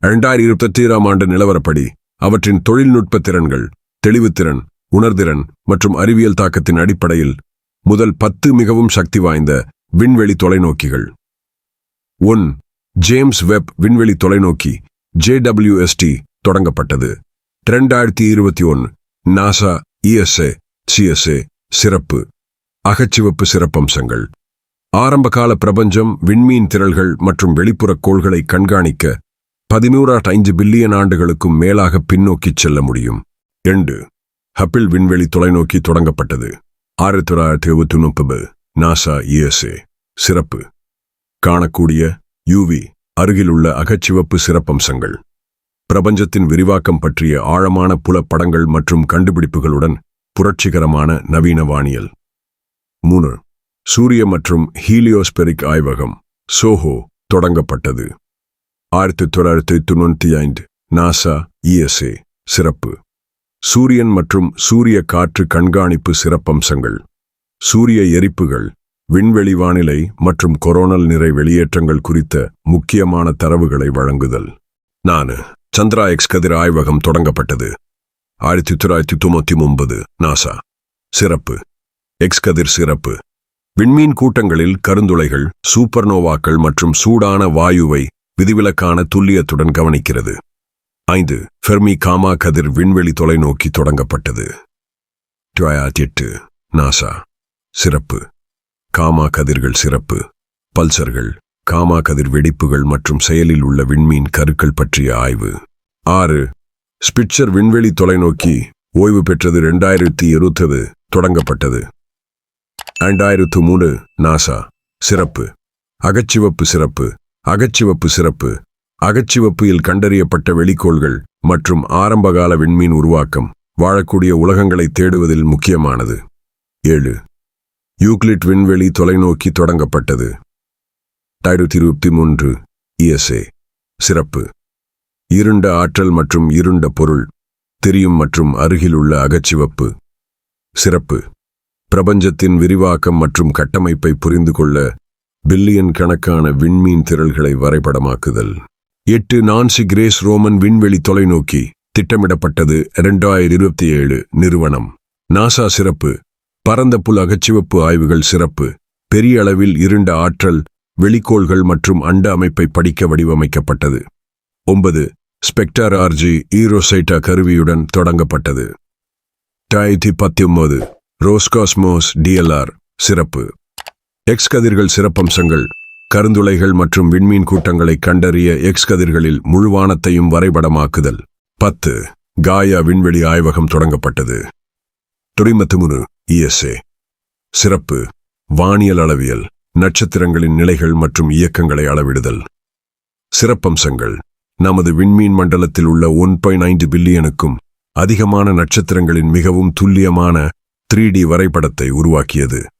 2027ஆம் ஆண்டு நிலவரப்படி அவற்றின் தொழில்நுட்ப திறன்கள், தெளிவுத்திறன், உணர்திறன் மற்றும் அறிவியல் தாக்கத்தின் அடிப்படையில் முதல் 10 மிகவும் சக்தி வாய்ந்த விண்வெளி தொலைநோக்கிகள். 1. ஜேம்ஸ் வெப் விண்வெளி தொலைநோக்கி JWST தொடங்கப்பட்டது. 2021 நாசா ESA CSA சிறப்பு அகச்சிவப்பு சிறப்பம்சங்கள். ஆரம்பகால பிரபஞ்சம், விண்மீன் திரள்கள் மற்றும் வெளிப்புற கோள்களை கண்காணிக்க 13.5 பில்லியன் ஆண்டுகளுக்கும் மேலாக பின்னோக்கிச் செல்ல முடியும். 2. ஹப்பிள் விண்வெளி தொலைநோக்கி தொடங்கப்பட்டது. 1990 நாசா ESA சிறப்பு காணக்கூடிய UV அருகிலுள்ள அகச்சிவப்பு சிறப்பம்சங்கள். பிரபஞ்சத்தின் விரிவாக்கம் பற்றிய ஆழமான புலப்படங்கள் மற்றும் கண்டுபிடிப்புகளுடன் புரட்சிகரமான நவீன வானியல். 3. சூரிய மற்றும் ஹீலியோஸ்பெரிக் ஆய்வகம் SOHO தொடங்கப்பட்டது. 1995 நாசா ESA சிறப்பு சூரியன் மற்றும் சூரிய காற்று கண்காணிப்பு சிறப்பம்சங்கள். சூரிய எரிப்புகள், விண்வெளி வானிலை மற்றும் கொரோனல் நிறை வெளியேற்றங்கள் குறித்த முக்கியமான தரவுகளை வழங்குதல். 4. சந்திரா எக்ஸ் கதிர் ஆய்வகம் தொடங்கப்பட்டது. 1999 நாசா சிறப்பு எக்ஸ் கதிர் சிறப்பு விண்மீன் கூட்டங்களில் கருந்துளைகள், சூப்பர்னோவாக்கள் மற்றும் சூடான வாயுவை விதிவிலக்கான துல்லியத்துடன் கவனிக்கிறது. 5. ஃபெர்மி காமா கதிர் விண்வெளி தொலைநோக்கி தொடங்கப்பட்டது. 2008 நாசா சிறப்பு காமா கதிர்கள் சிறப்பு பல்சர்கள், காமா கதிர் வெடிப்புகள் மற்றும் செயலில் உள்ள விண்மீன் கருக்கள் பற்றிய ஆய்வு. 6. ஸ்பிட்சர் விண்வெளி தொலைநோக்கி ஓய்வு பெற்றது. 2020 தொடங்கப்பட்டது. 2003 நாசா சிறப்பு அகச்சிவப்பு சிறப்பு அகச்சிவப்பு சிறப்பு அகச்சிவப்பில் கண்டறியப்பட்ட வெளிக்கோள்கள் மற்றும் ஆரம்பகால விண்மீன் உருவாக்கம் வாழக்கூடிய உலகங்களை தேடுவதில் முக்கியமானது. 7. யூக்ளிட் விண்வெளி தொலைநோக்கி தொடங்கப்பட்டது. 2023 ESA சிறப்பு இருண்ட ஆற்றல் மற்றும் இருண்ட பொருள் தெரியும் மற்றும் அருகிலுள்ள அகச்சிவப்பு சிறப்பு பிரபஞ்சத்தின் விரிவாக்கம் மற்றும் கட்டமைப்பை புரிந்து கொள்ள பில்லியன் கணக்கான விண்மீன் திரள்களை வரைபடமாக்குதல். 8. நான்சி கிரேஸ் ரோமன் விண்வெளி தொலைநோக்கி திட்டமிடப்பட்டது. 2027 நிறுவனம். நாசா சிறப்பு பரந்த புல் அகச்சிவப்பு ஆய்வுகள் சிறப்பு பெரிய அளவில் இருண்ட ஆற்றல், வெளிக்கோள்கள் மற்றும் அண்ட அமைப்பை படிக்க வடிவமைக்கப்பட்டது. 9. ஸ்பெக்டர் RG ஈரோசைட்டா கருவியுடன் தொடங்கப்பட்டது. 2019 ரோஸ்காஸ்மோஸ் DLR சிறப்பு எக்ஸ் கதிர்கள் சிறப்பம்சங்கள். கருந்துளைகள் மற்றும் விண்மீன் கூட்டங்களை கண்டறிய எக்ஸ் கதிர்களில் முழுவானத்தையும் வரைபடமாக்குதல். 10. காயா விண்வெளி ஆய்வகம் தொடங்கப்பட்டது. 2023 ESA சிறப்பு வானியல் அளவியல், நட்சத்திரங்களின் நிலைகள் மற்றும் இயக்கங்களை அளவிடுதல். சிறப்பம்சங்கள். நமது விண்மீன் மண்டலத்தில் உள்ள 1.5 பில்லியனுக்கும் அதிகமான நட்சத்திரங்களின் மிகவும் துல்லியமான 3D வரைபடத்தை உருவாக்கியது.